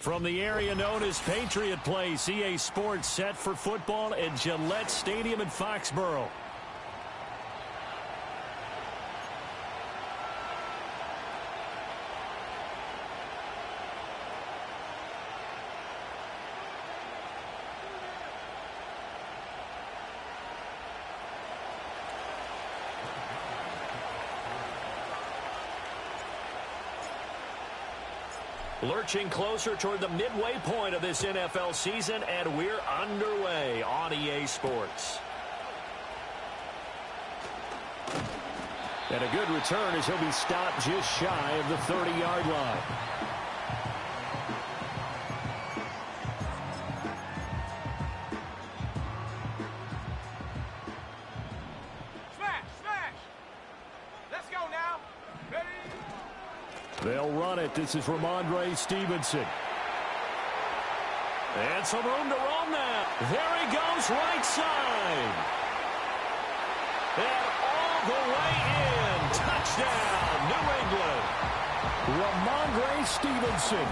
From the area known as Patriot Place, EA Sports set for football at Gillette Stadium in Foxborough. Lurching closer toward the midway point of this NFL season, and we're underway on EA Sports. And a good return as he'll be stopped just shy of the 30-yard line. They'll run it. This is Ramondre Stevenson. And some room to roam now. There he goes, right side. And all the way in. Touchdown, New England. Ramondre Stevenson,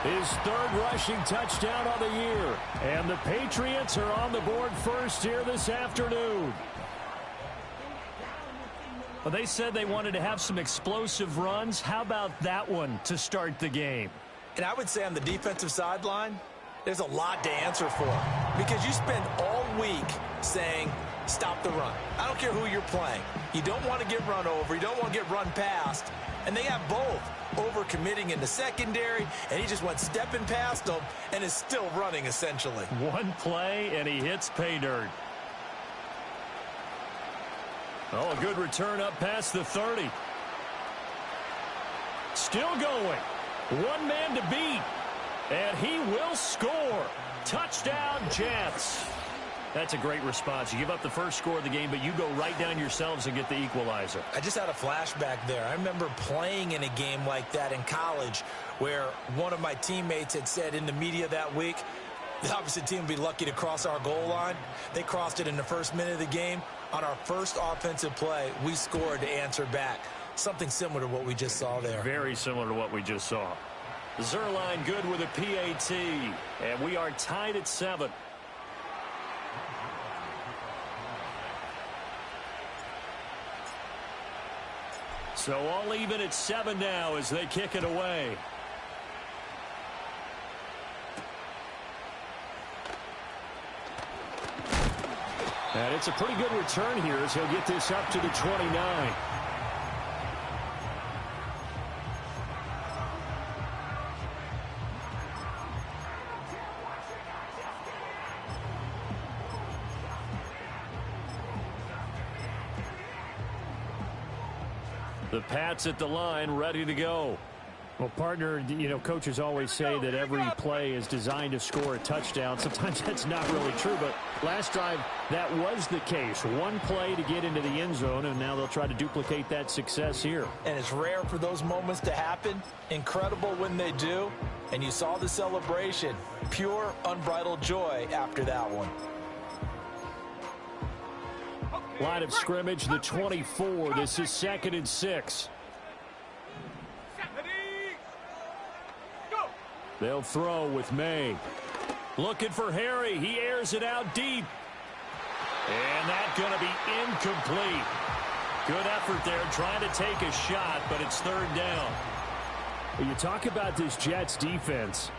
his third rushing touchdown of the year. And the Patriots are on the board first here this afternoon. Well, they said they wanted to have some explosive runs. How about that one to start the game? And I would say on the defensive sideline, there's a lot to answer for. Because you spend all week saying, stop the run. I don't care who you're playing. You don't want to get run over. You don't want to get run past. And they have both. Over-committing in the secondary, and he just went stepping past them and is still running, essentially. One play, and he hits pay dirt. Oh, a good return up past the 30. Still going. One man to beat. And he will score. Touchdown, Jets. That's a great response. You give up the first score of the game, but you go right down yourselves and get the equalizer. I just had a flashback there. I remember playing in a game like that in college where one of my teammates had said in the media that week, the opposite team would be lucky to cross our goal line. They crossed it in the first minute of the game. On our first offensive play, we scored to answer back. Something similar to what we just saw there. Very similar to what we just saw. Zuerlein good with a PAT. And we are tied at 7. So all even at 7 now as they kick it away. And it's a pretty good return here as he'll get this up to the 29. The Pats at the line, ready to go. Well, partner, you know, coaches always say that every play is designed to score a touchdown. Sometimes that's not really true, but last drive, that was the case. One play to get into the end zone, and now they'll try to duplicate that success here. And it's rare for those moments to happen. Incredible when they do. And you saw the celebration. Pure, unbridled joy after that one. Line of scrimmage, the 24. This is 2nd and 6. They'll throw with May. Looking for Harry. He airs it out deep. And that's going to be incomplete. Good effort there trying to take a shot, but it's 3rd down. Well, you talk about this Jets defense.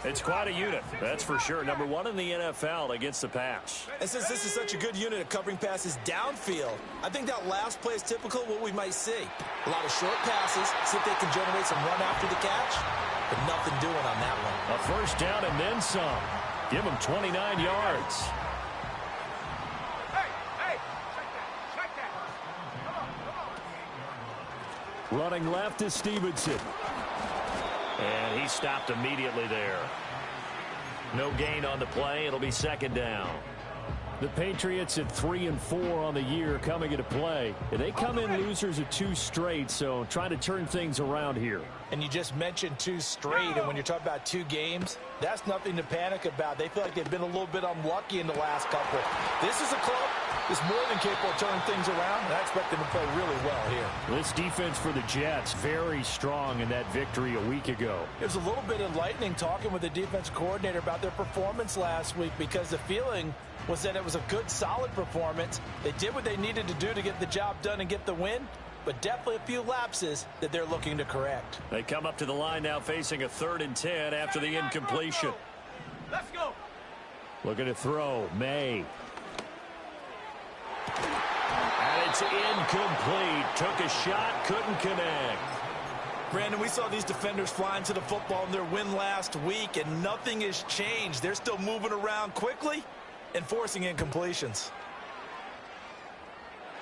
It's quite a unit, that's for sure. Number 1 in the NFL against the pass. And since this is such a good unit of covering passes downfield, I think that last play is typical of what we might see. A lot of short passes, see if they can generate some run after the catch, but nothing doing on that one. A 1st down and then some. Give them 29 yards. Running left is Stevenson. And he stopped immediately there. No gain on the play. It'll be 2nd down. The Patriots at 3-4 on the year coming into play. They come in losers of 2 straight, so trying to turn things around here. And you just mentioned 2 straight, and when you're talking about 2 games, that's nothing to panic about. They feel like they've been a little bit unlucky in the last couple. This is a club is more than capable of turning things around, and I expect them to play really well here. This defense for the Jets, very strong in that victory a week ago. It was a little bit enlightening talking with the defense coordinator about their performance last week, because the feeling was that it was a good, solid performance. They did what they needed to do to get the job done and get the win, but definitely a few lapses that they're looking to correct. They come up to the line now facing a 3rd and 10 after the incompletion. Let's go. Looking to throw. May. And it's incomplete. Took a shot, couldn't connect. Brandon, we saw these defenders flying to the football in their win last week, and nothing has changed. They're still moving around quickly and forcing incompletions.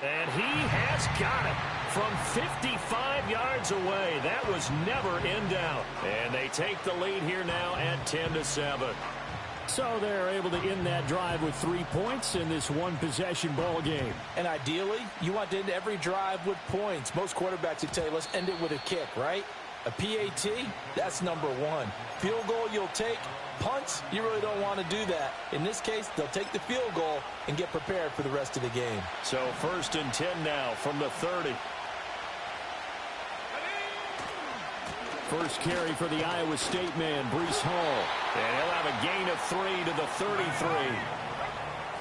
And he has got it from 55 yards away. That was never in doubt. And they take the lead here now at 10-7. So they're able to end that drive with 3 points in this one-possession ball game. And ideally, you want to end every drive with points. Most quarterbacks would tell you, let's end it with a kick, right? A PAT, that's number 1. Field goal you'll take. Punts, you really don't want to do that. In this case, they'll take the field goal and get prepared for the rest of the game. So 1st and 10 now from the 30. First carry for the Iowa State man, Breece Hall. And he'll have a gain of 3 to the 33.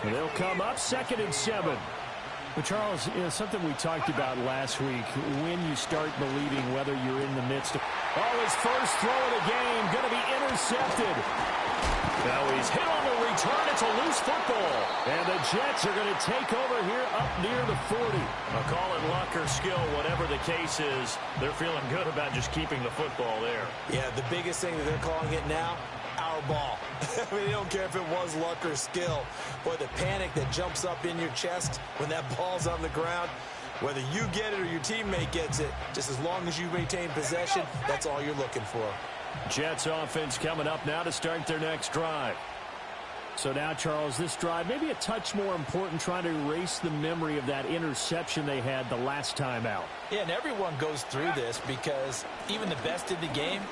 And they'll come up 2nd and 7. But Charles, something we talked about last week, when you start believing whether you're in the midst of... Oh, his first throw of the game going to be intercepted. Now he's hit on the return. It's a loose football. And the Jets are going to take over here up near the 40. I'll call it luck or skill, whatever the case is. They're feeling good about just keeping the football there. Yeah, the biggest thing that they're calling it now, our ball. I mean, they don't care if it was luck or skill. Boy, the panic that jumps up in your chest when that ball's on the ground, whether you get it or your teammate gets it, just as long as you maintain possession, that's all you're looking for. Jets offense coming up now to start their next drive. So now, Charles, this drive maybe a touch more important, trying to erase the memory of that interception they had the last time out. Yeah, and everyone goes through this because even the best in the game,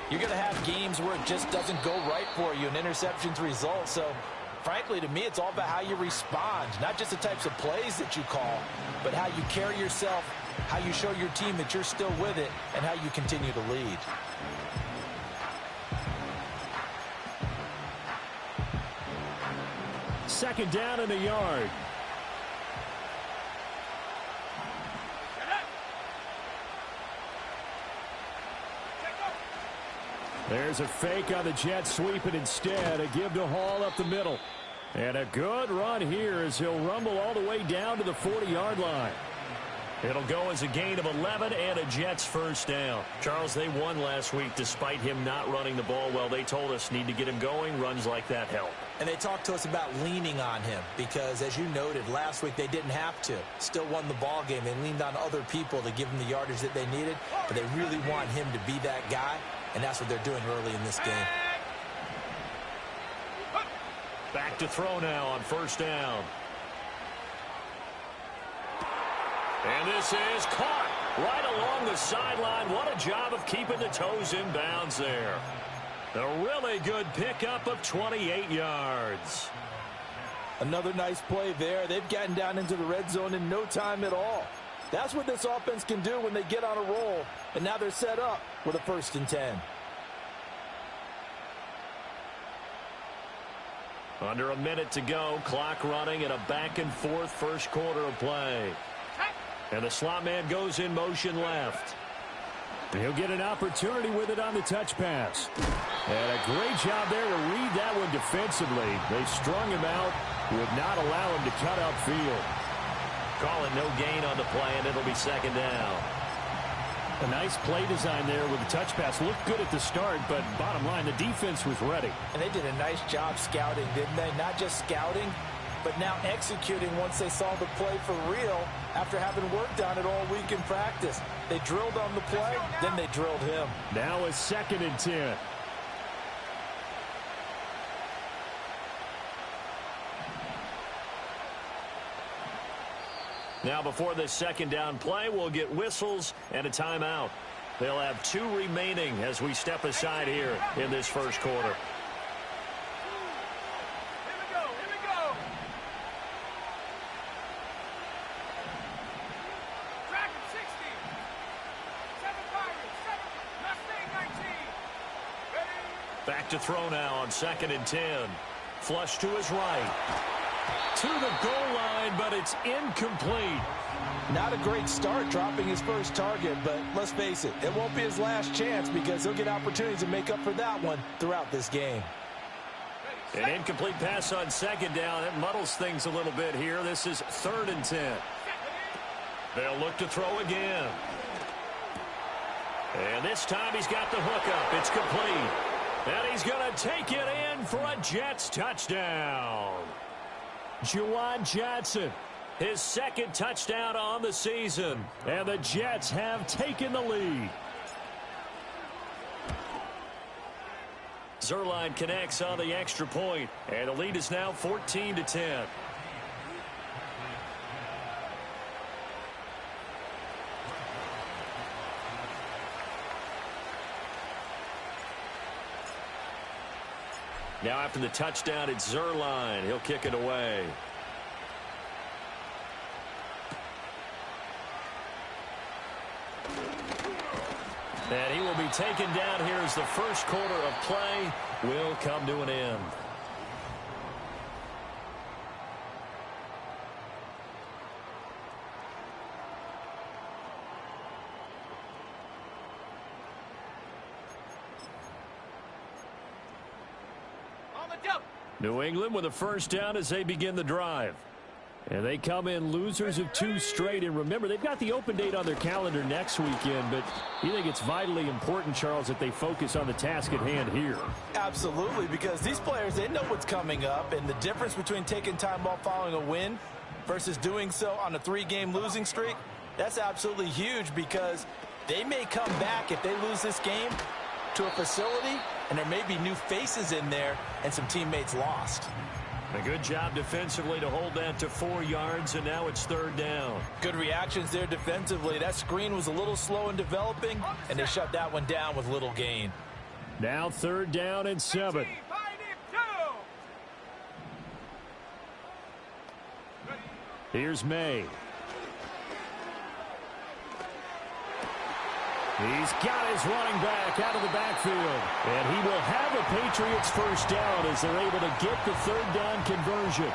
you're going to have games where it just doesn't go right for you and interceptions result. So, frankly, to me, it's all about how you respond, not just the types of plays that you call, but how you carry yourself, how you show your team that you're still with it, and how you continue to lead. Second down in a yard. There's a fake on the Jets sweep, and instead a give to Hall up the middle. And a good run here as he'll rumble all the way down to the 40-yard line. It'll go as a gain of 11 and a Jets first down. Charles, they won last week despite him not running the ball well. They told us need to get him going. Runs like that help. And they talked to us about leaning on him because, as you noted, last week they didn't have to. Still won the ball game. They leaned on other people to give them the yardage that they needed, but they really want him to be that guy, and that's what they're doing early in this game. Back to throw now on first down. And this is caught right along the sideline. What a job of keeping the toes in bounds there. A really good pickup of 28 yards. Another nice play there. They've gotten down into the red zone in no time at all. That's what this offense can do when they get on a roll. And now they're set up with a 1st and 10. Under a minute to go. Clock running and a back-and-forth first quarter of play. And the slot man goes in motion left. And he'll get an opportunity with it on the touch pass. And a great job there to read that one defensively. They strung him out, would not allow him to cut upfield. Call it no gain on the play, and it'll be second down. A nice play design there with the touch pass. Looked good at the start, but bottom line, the defense was ready. And they did a nice job scouting, didn't they? Not just scouting, but now executing once they saw the play for real after having worked on it all week in practice. They drilled on the play, then they drilled him. Now a 2nd and 10. Now before this second down play, we'll get whistles and a timeout. They'll have 2 remaining as we step aside here in this first quarter. Back to throw now on 2nd and 10. Flush to his right. To the goal line, but it's incomplete. Not a great start dropping his first target, but let's face it, it won't be his last chance because he'll get opportunities to make up for that one throughout this game. An incomplete pass on 2nd down. It muddles things a little bit here. This is 3rd and 10. They'll look to throw again. And this time he's got the hookup. It's complete. And he's going to take it in for a Jets touchdown. Juwan Johnson, his 2nd touchdown on the season. And the Jets have taken the lead. Zuerlein connects on the extra point, and the lead is now 14-10. Now after the touchdown, it's Zuerlein. He'll kick it away. And he will be taken down here as the first quarter of play will come to an end. New England with a first down as they begin the drive. And they come in losers of 2 straight. And remember, they've got the open date on their calendar next weekend. But you think it's vitally important, Charles, that they focus on the task at hand here? Absolutely, because these players, they know what's coming up. And the difference between taking time off following a win versus doing so on a 3-game losing streak, that's absolutely huge because they may come back if they lose this game to a facility, and there may be new faces in there and some teammates lost. A good job defensively to hold that to 4 yards, and now it's 3rd down. Good reactions there defensively. That screen was a little slow in developing, and they shut that one down with little gain. Now 3rd down and 7. Here's May. He's got his running back out of the backfield. And he will have a Patriots first down as they're able to get the 3rd down conversion.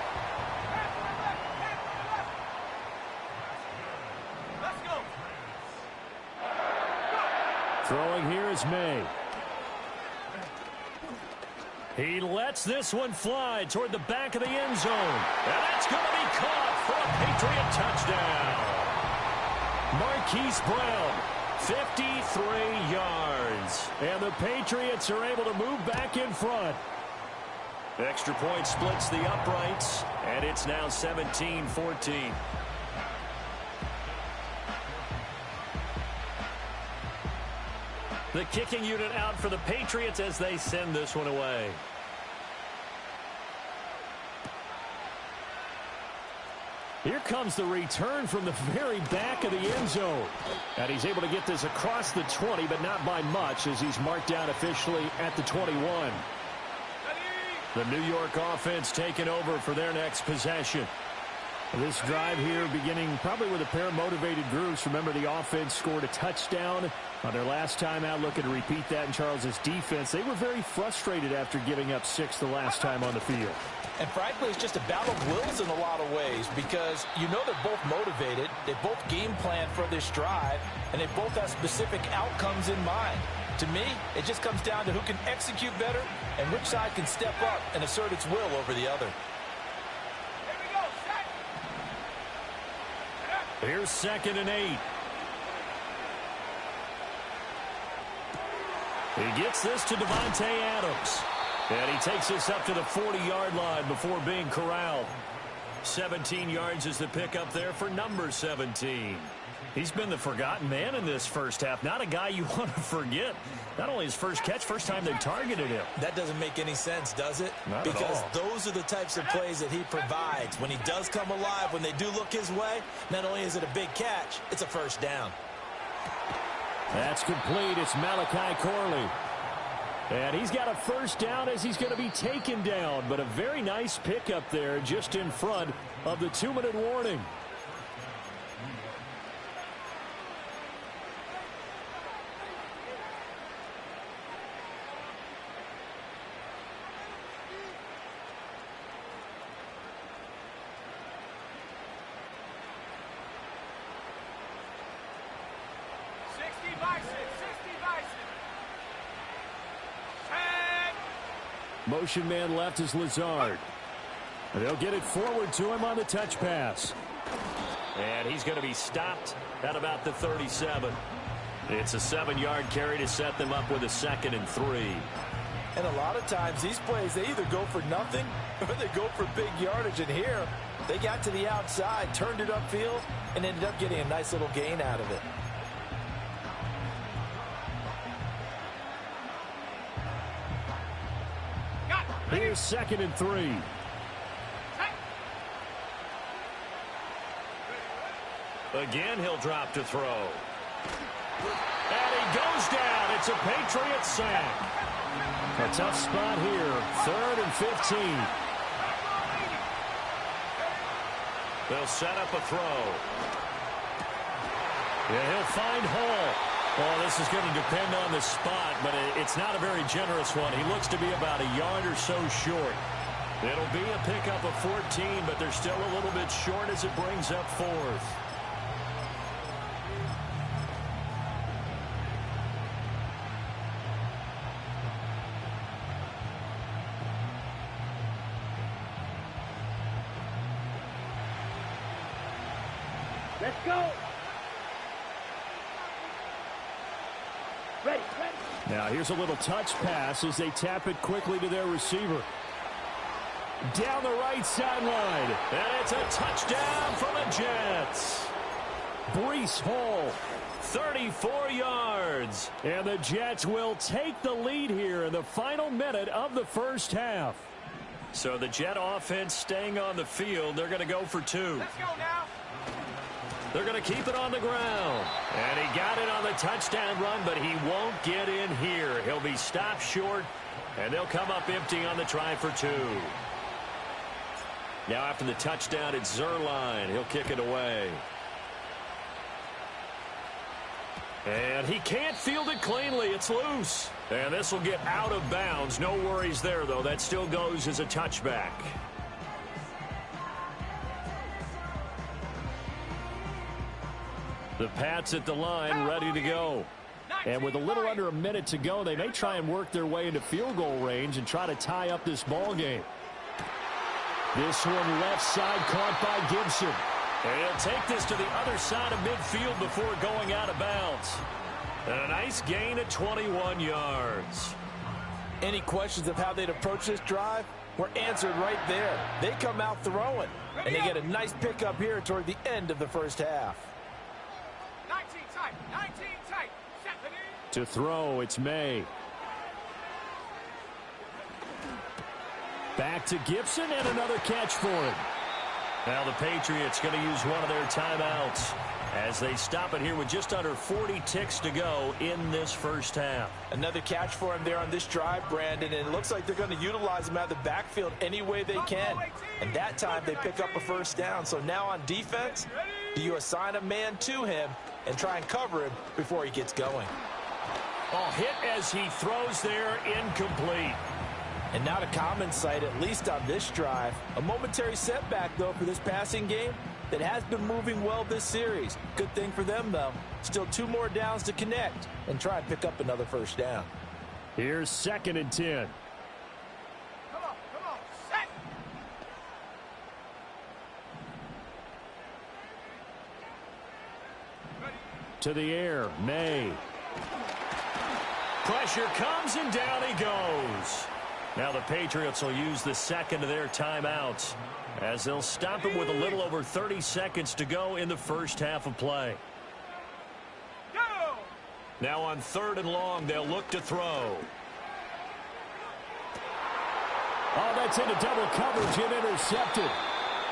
Let's go. Throwing here is May. He lets this one fly toward the back of the end zone. And that's going to be caught for a Patriot touchdown. Marquise Brown. 53 yards. And the Patriots are able to move back in front. Extra point splits the uprights, and it's now 17-14. The kicking unit out for the Patriots as they send this one away. Here comes the return from the very back of the end zone. And he's able to get this across the 20, but not by much as he's marked down officially at the 21. The New York offense taking over for their next possession. This drive here beginning probably with a pair of motivated groups. Remember, the offense scored a touchdown on their last time out. Looking to repeat that in Charles's defense. They were very frustrated after giving up 6 the last time on the field. And frankly, it's just a battle of wills in a lot of ways because you know they're both motivated. They both game plan for this drive, and they both have specific outcomes in mind. To me, it just comes down to who can execute better and which side can step up and assert its will over the other. Here's 2nd and 8. He gets this to Davante Adams. And he takes this up to the 40-yard line before being corralled. 17 yards is the pickup there for number 17. He's been the forgotten man in this first half. Not a guy you want to forget. Not only his first catch, first time they targeted him. That doesn't make any sense, does it? Not because at all. Those are the types of plays that he provides. When he does come alive, when they do look his way, not only is it a big catch, it's a first down. That's complete. It's Malachi Corley. And he's got a first down as he's going to be taken down. But a very nice pickup there just in front of the 2-minute warning. Motion man left is Lazard. And they'll get it forward to him on the touch pass. And he's going to be stopped at about the 37. It's a 7-yard carry to set them up with a 2nd and 3. And a lot of times these plays, they either go for nothing or they go for big yardage. And here, they got to the outside, turned it upfield, and ended up getting a nice little gain out of it. Here's 2nd and 3. Again, he'll drop to throw. And he goes down. It's a Patriot sack. A tough spot here. 3rd and 15. They'll set up a throw. Yeah, he'll find Hall. Well, this is going to depend on the spot, but it's not a very generous one. He looks to be about a yard or so short. It'll be a pickup of 14, but they're still a little bit short as it brings up 4th. Let's go. Ready. Now here's a little touch pass as they tap it quickly to their receiver. Down the right sideline. And it's a touchdown for the Jets. Breece Hall. 34 yards. And the Jets will take the lead here in the final minute of the first half. So the Jet offense staying on the field. They're going to go for 2. Let's go now. They're going to keep it on the ground. And he got it on the touchdown run, but he won't get in here. He'll be stopped short, and they'll come up empty on the try for 2. Now after the touchdown, it's Zuerlein. He'll kick it away. And he can't field it cleanly. It's loose. And this will get out of bounds. No worries there, though. That still goes as a touchback. The Pats at the line, ready to go. And with a little under a minute to go, they may try and work their way into field goal range and try to tie up this ball game. This one left side caught by Gibson. And he'll take this to the other side of midfield before going out of bounds. And a nice gain of 21 yards. Any questions of how they'd approach this drive were answered right there. They come out throwing, and they get a nice pickup here toward the end of the first half. 19 tight. To throw, it's May. Back to Gibson, and another catch for him. Now the Patriots going to use one of their timeouts as they stop it here with just under 40 ticks to go in this first half. Another catch for him there on this drive, Brandon, and it looks like they're going to utilize him out of the backfield any way they can. And that time they pick up a first down. So now on defense, do you assign a man to him and try and cover him before he gets going? Oh, hit as he throws there, incomplete. And not a common sight, at least on this drive. A momentary setback, though, for this passing game that has been moving well this series. Good thing for them, though. Still 2 more downs to connect and try and pick up another first down. Here's 2nd and 10. Come on, set. To the air, May. Pressure comes, and down he goes. Now the Patriots will use the second of their timeouts as they'll stop it with a little over 30 seconds to go in the first half of play. Go! Now on 3rd and long, they'll look to throw. Oh, that's into double coverage and intercepted.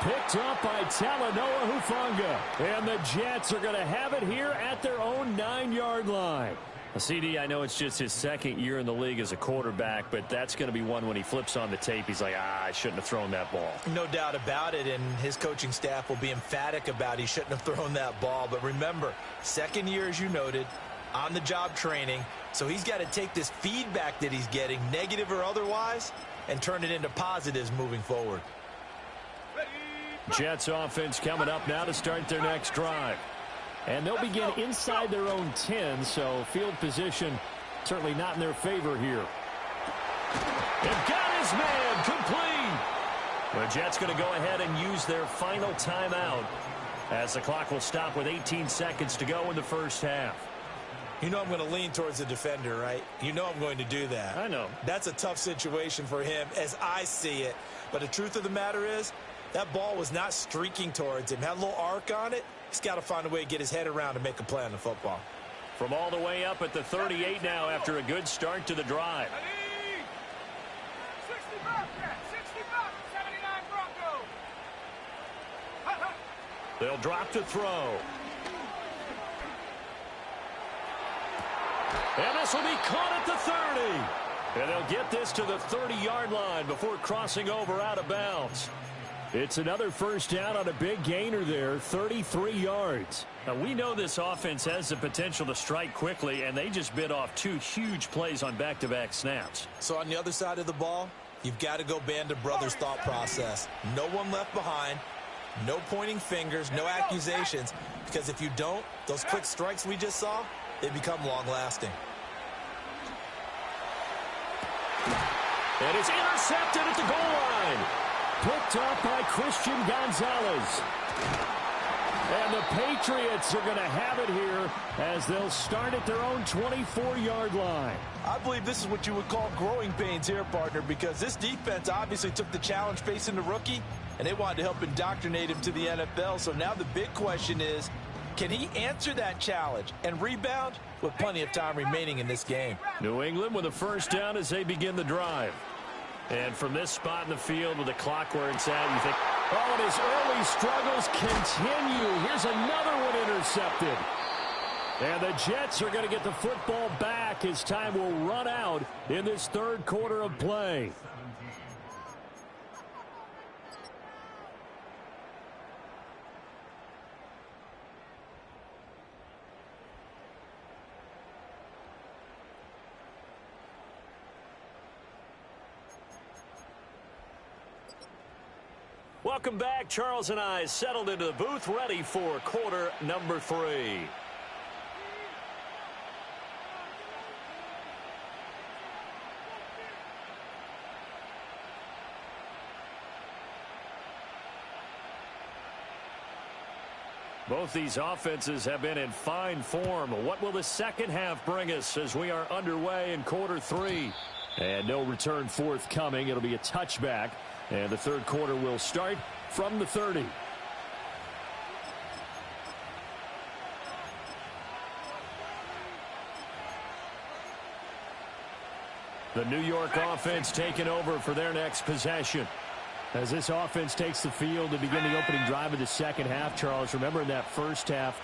Picked up by Talanoa Hufanga. And the Jets are going to have it here at their own 9-yard line. CD, I know it's just his 2nd year in the league as a quarterback, but that's going to be one when he flips on the tape, he's like, I shouldn't have thrown that ball. No doubt about it, and his coaching staff will be emphatic about he shouldn't have thrown that ball. But remember, 2nd year, as you noted, on-the-job training, so he's got to take this feedback that he's getting, negative or otherwise, and turn it into positives moving forward. Jets offense coming up now to start their next drive. And they'll begin inside their own 10, so field position certainly not in their favor here. And got his man complete. The Jets going to go ahead and use their final timeout as the clock will stop with 18 seconds to go in the first half. You know I'm going to lean towards the defender, right? You know I'm going to do that. I know. That's a tough situation for him as I see it. But the truth of the matter is, that ball was not streaking towards him. Had a little arc on it. He's got to find a way to get his head around and make a play on the football. From all the way up at the 38 now after a good start to the drive. 65, 65, 79 Broncos. They'll drop to throw. And this will be caught at the 30. And they'll get this to the 30-yard line before crossing over out of bounds. It's another first down on a big gainer there, 33 yards. Now, we know this offense has the potential to strike quickly, and they just bit off two huge plays on back-to-back snaps. So on the other side of the ball, you've got to go band of brothers thought process. No one left behind, no pointing fingers, no accusations, because if you don't, those quick strikes we just saw, they become long-lasting. And it's intercepted at the goal line. Picked up by Christian Gonzalez. And the Patriots are going to have it here as they'll start at their own 24-yard line. I believe this is what you would call growing pains here, partner, because this defense obviously took the challenge facing the rookie, and they wanted to help indoctrinate him to the NFL. So now the big question is, can he answer that challenge and rebound with plenty of time remaining in this game? New England with a first down as they begin the drive. And from this spot in the field with the clock where it's at, you think, oh, and his early struggles continue. Here's another one intercepted. And the Jets are going to get the football back as time will run out in this third quarter of play. Welcome back. Charles and I settled into the booth, ready for quarter number 3. Both these offenses have been in fine form. What will the second half bring us as we are underway in quarter 3? And no return forthcoming. It'll be a touchback. And the third quarter will start from the 30. The New York offense taking over for their next possession. As this offense takes the field to begin the opening drive of the second half, Charles, remember in that first half,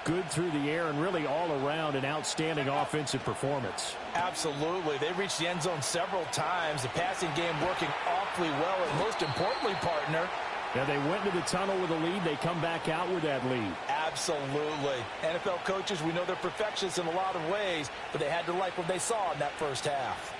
good through the air and really all around an outstanding offensive performance. Absolutely. They reached the end zone several times. The passing game working awfully well. And most importantly, partner, yeah, they went into the tunnel with a lead. They come back out with that lead. Absolutely. NFL coaches, we know they're perfectionists in a lot of ways, but they had to like what they saw in that first half.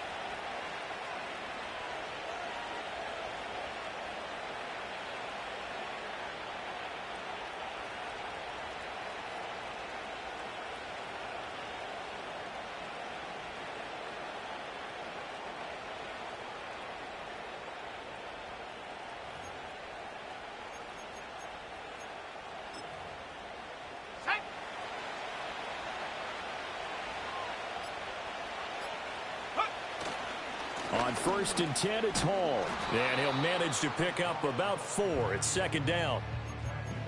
On 1st and 10, it's Hall. And he'll manage to pick up about 4. It's second down.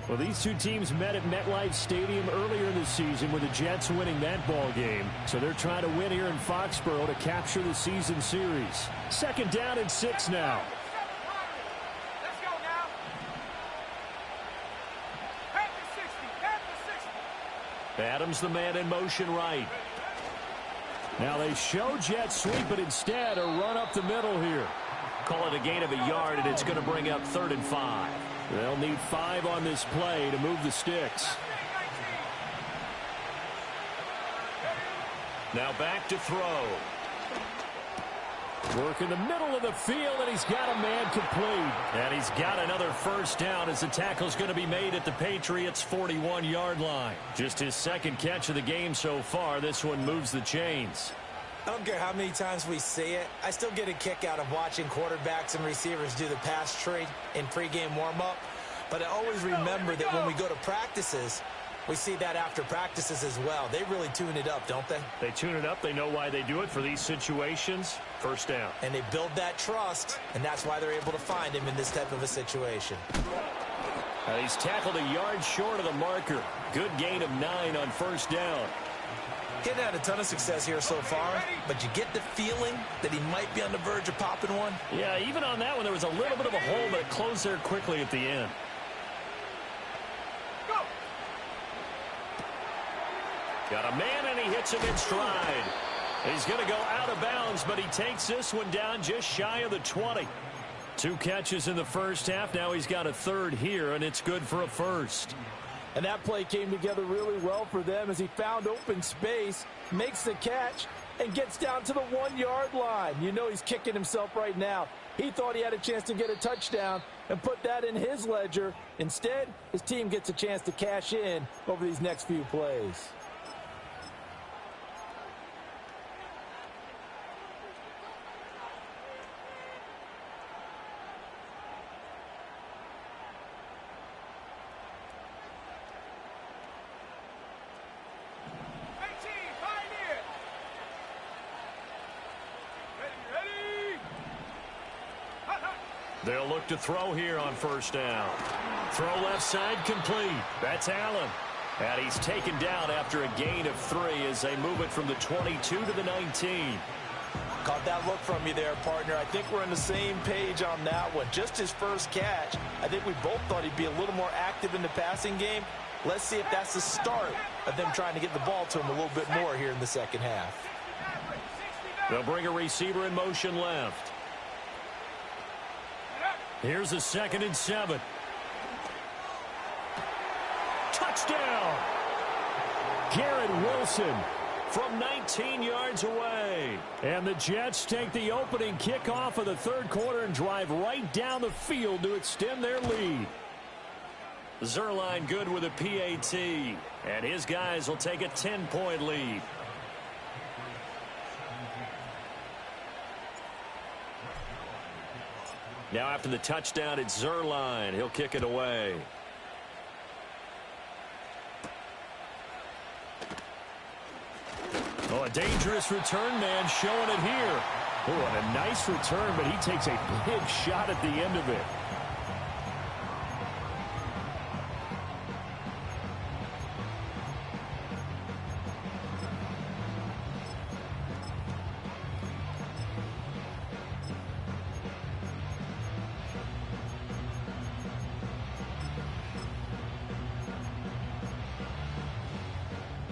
Well, these two teams met at MetLife Stadium earlier in the season with the Jets winning that ball game. So they're trying to win here in Foxborough to capture the season series. Second down and 6 now. Let's go now. Panther 60, Panther 60. Adams the man in motion right. Now they show jet sweep, but instead a run up the middle here. Call it a gain of a yard, and it's going to bring up 3rd and 5. They'll need 5 on this play to move the sticks. Now back to throw. Work in the middle of the field, and he's got a man complete. And he's got another first down as the tackle's going to be made at the Patriots' 41-yard line. Just his second catch of the game so far. This one moves the chains. I don't care how many times we see it. I still get a kick out of watching quarterbacks and receivers do the pass tree in pregame warm-up. But I always remember that when we go to practices, we see that after practices as well. They really tune it up, don't they? They tune it up. They know why they do it for these situations. First down. And they build that trust, and that's why they're able to find him in this type of a situation. He's tackled a yard short of the marker. Good gain of 9 on first down. He's had a ton of success here so far, but you get the feeling that he might be on the verge of popping one. Yeah, even on that one, there was a little bit of a hole, but it closed there quickly at the end. Go. Got a man, and he hits him in stride. He's going to go out of bounds, but he takes this one down just shy of the 20. 2 catches in the first half. Now he's got a third here, and it's good for a first. And that play came together really well for them as he found open space, makes the catch, and gets down to the 1-yard line. You know he's kicking himself right now. He thought he had a chance to get a touchdown and put that in his ledger. Instead, his team gets a chance to cash in over these next few plays. They'll look to throw here on first down. Throw left side complete. That's Allen. And he's taken down after a gain of 3 as they move it from the 22 to the 19. Caught that look from you there, partner. I think we're on the same page on that one. Just his first catch. I think we both thought he'd be a little more active in the passing game. Let's see if that's the start of them trying to get the ball to him a little bit more here in the second half. They'll bring a receiver in motion left. Here's a 2nd and 7. Touchdown! Garrett Wilson from 19 yards away. And the Jets take the opening kickoff of the third quarter and drive right down the field to extend their lead. Zuerlein good with a PAT. And his guys will take a 10-point lead. Now after the touchdown, it's Zuerlein. He'll kick it away. Oh, a dangerous return man showing it here. Oh, and a nice return, but he takes a big shot at the end of it.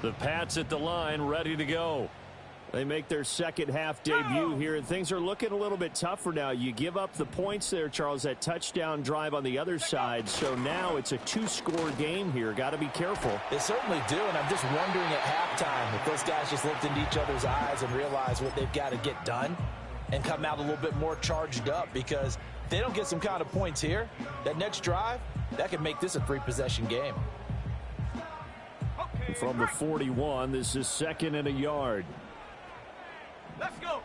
The Pats at the line, ready to go. They make their second half debut here, and things are looking a little bit tougher now. You give up the points there, Charles, that touchdown drive on the other side. So now it's a 2-score game here. Got to be careful. They certainly do, and I'm just wondering at halftime if those guys just looked into each other's eyes and realized what they've got to get done and come out a little bit more charged up, because if they don't get some kind of points here, that next drive, that could make this a 3-possession game. From the 41, this is 2nd and a yard. Let's go.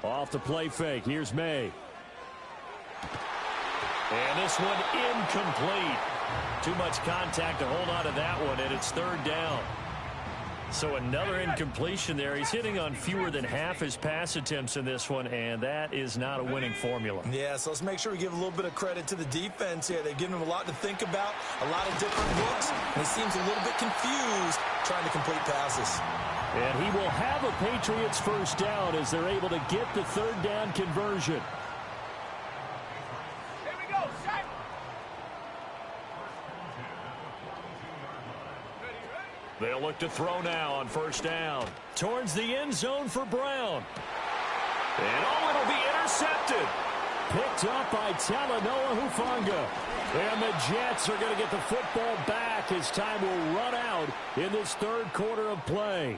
Off the play fake. Here's May. And this one incomplete. Too much contact to hold on to that one, and it's 3rd down. So another incompletion there. He's hitting on fewer than half his pass attempts in this one, and that is not a winning formula. Yeah, so let's make sure we give a little bit of credit to the defense here. They've given him a lot to think about, a lot of different looks, and he seems a little bit confused trying to complete passes. And he will have a Patriots first down as they're able to get the 3rd down conversion. Here we go, set. They'll look to throw now on first down. Towards the end zone for Brown. And oh, it'll be intercepted. Picked up by Talanoa Hufanga. And the Jets are going to get the football back as time will run out in this 3rd quarter of play.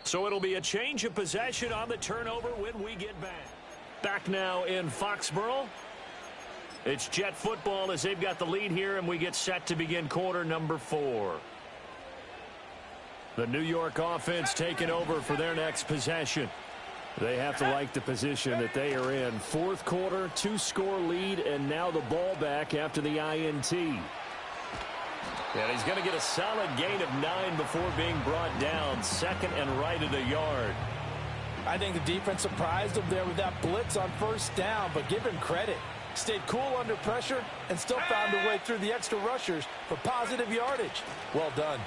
So it'll be a change of possession on the turnover when we get back. Back now in Foxborough. It's Jet football as they've got the lead here, and we get set to begin quarter number 4. The New York offense taking over for their next possession. They have to like the position that they are in. Fourth quarter, 2-score lead, and now the ball back after the INT. And he's going to get a solid gain of 9 before being brought down. Second and right at a yard. I think the defense surprised him there with that blitz on first down, but give him credit. Stayed cool under pressure and still found a way through the extra rushers for positive yardage. Well done.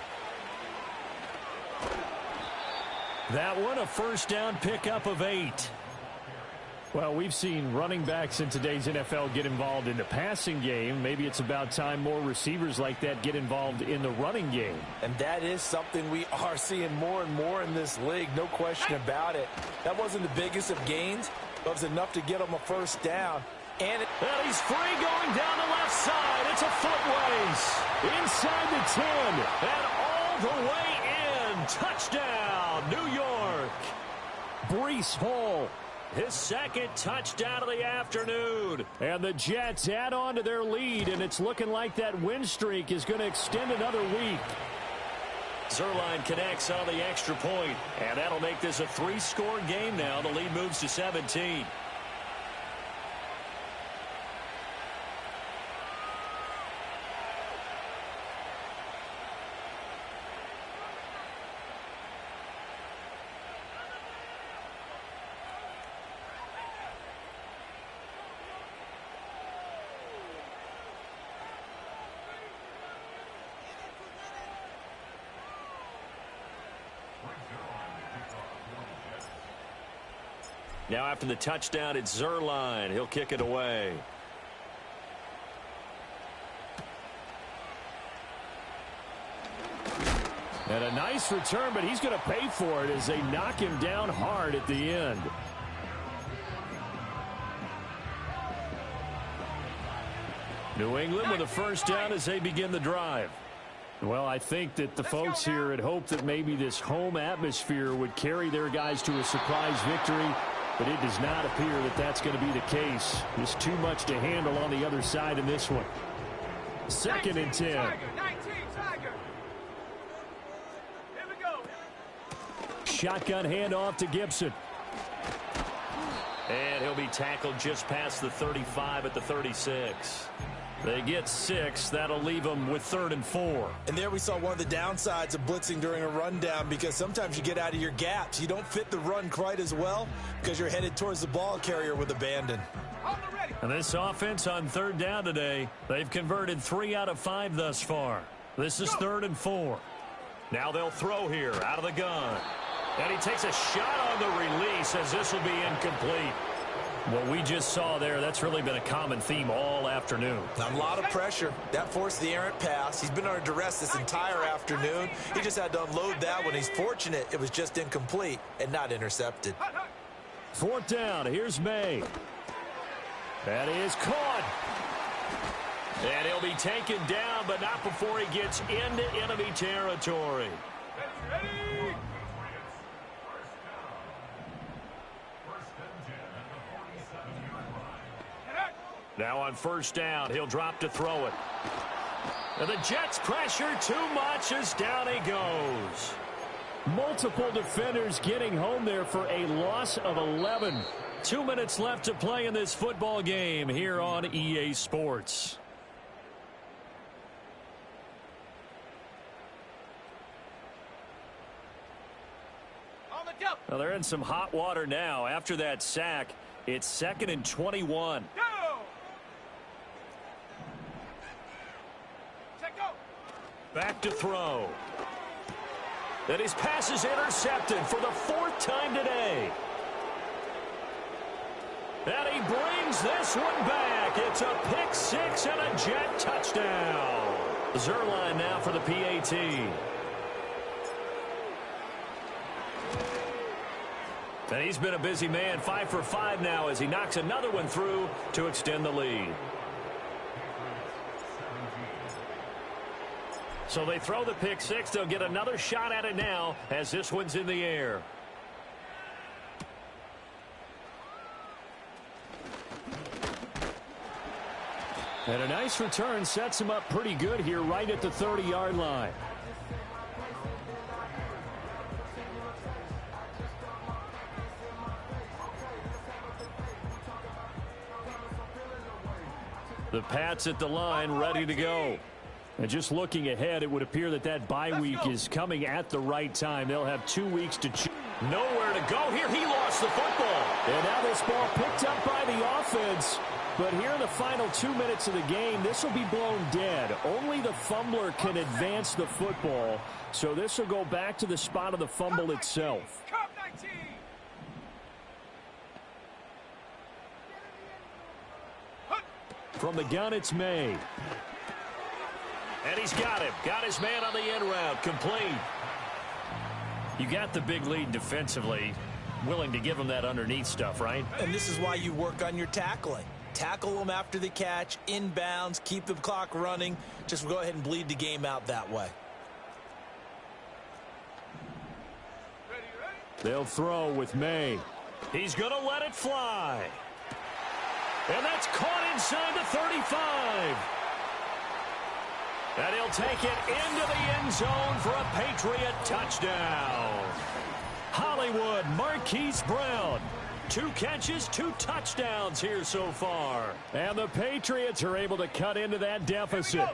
That one, a first down pickup of 8. Well, we've seen running backs in today's NFL get involved in the passing game. Maybe it's about time more receivers like that get involved in the running game. And that is something we are seeing more and more in this league, no question about it. That wasn't the biggest of gains, but it was enough to get him a first down. And he's free going down the left side. It's a foot race. Inside the 10. And all the way in. Touchdown, New York. Breece Hall. His second touchdown of the afternoon. And the Jets add on to their lead, and it's looking like that win streak is going to extend another week. Zuerlein connects on the extra point, and that'll make this a 3-score game now. The lead moves to 17. Now after the touchdown, it's Zuerlein. He'll kick it away. And a nice return, but he's going to pay for it as they knock him down hard at the end. New England with a first down as they begin the drive. Well, I think that the folks here had hoped that maybe this home atmosphere would carry their guys to a surprise victory, but it does not appear that that's going to be the case. There's too much to handle on the other side in this one. Second and 10. Tiger. Here we go. Shotgun handoff to Gibson. And he'll be tackled just past the 35 at the 36. They get 6. That'll leave them with 3rd and 4. And there we saw one of the downsides of blitzing during a rundown, because sometimes you get out of your gaps. You don't fit the run quite as well because you're headed towards the ball carrier with abandon. And this offense on 3rd down today, they've converted 3 out of 5 thus far. This is 3rd and 4. Now they'll throw here out of the gun. And he takes a shot on the release as this will be incomplete. What we just saw there, that's really been a common theme all afternoon. A lot of pressure. That forced the errant pass. He's been under duress this entire afternoon. He just had to unload that one. He's fortunate it was just incomplete and not intercepted. 4th down. Here's May. That is caught. And he'll be taken down, but not before he gets into enemy territory. Now on 1st down, he'll drop to throw it. And the Jets pressure too much as down he goes. Multiple defenders getting home there for a loss of 11. 2 minutes left to play in this football game here on EA Sports. Well, they're in some hot water now. After that sack, it's 2nd and 21. Back to throw. And his pass is intercepted for the 4th time today. And he brings this one back. It's a pick 6 and a Jet touchdown. Zuerlein now for the PAT. And he's been a busy man, 5 for 5 now as he knocks another one through to extend the lead. So they throw the pick 6. They'll get another shot at it now as this one's in the air. And a nice return sets him up pretty good here right at the 30-yard line. The Pats at the line, ready to go. And just looking ahead, it would appear that that bye week is coming at the right time. They'll have 2 weeks to choose. Nowhere to go here. He lost the football. And now this ball picked up by the offense. But here in the final 2 minutes of the game, this will be blown dead. Only the fumbler can advance the football. So this will go back to the spot of the fumble itself. From the gun, it's May. And he's got him. Got his man on the end route. Complete. You got the big lead defensively. Willing to give him that underneath stuff, right? And this is why you work on your tackling. Tackle them after the catch, inbounds, keep the clock running. Just go ahead and bleed the game out that way. They'll throw with May. He's going to let it fly. And that's caught inside the 35. And he'll take it into the end zone for a Patriot touchdown. Hollywood Marquise Brown. 2 catches, 2 touchdowns here so far. And the Patriots are able to cut into that deficit.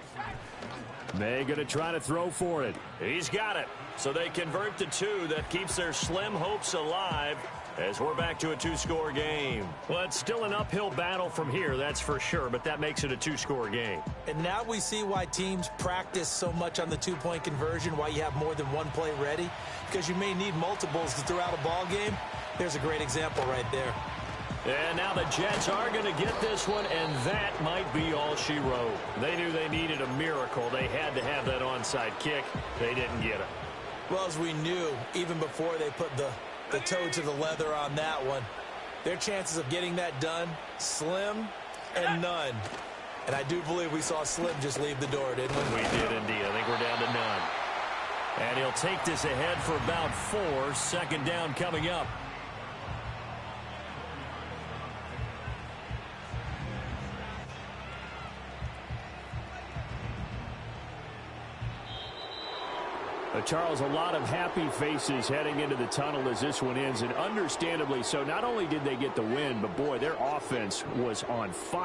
May going to try to throw for it. He's got it. So they convert to 2. That keeps their slim hopes alive as we're back to a 2-score game. Well, it's still an uphill battle from here, that's for sure, but that makes it a 2-score game. And now we see why teams practice so much on the 2-point conversion, why you have more than one play ready, because you may need multiples throughout a ball game. There's a great example right there. And now the Jets are going to get this one, and that might be all she wrote. They knew they needed a miracle. They had to have that onside kick. They didn't get it. Well, as we knew, even before they put the toe to the leather on that one, their chances of getting that done, slim and none. And I do believe we saw Slim just leave the door, didn't we? We did indeed. I think we're down to none. And he'll take this ahead for about 4. Second down coming up. Charles, a lot of happy faces heading into the tunnel as this one ends, and understandably so. Not only did they get the win, but boy, their offense was on fire.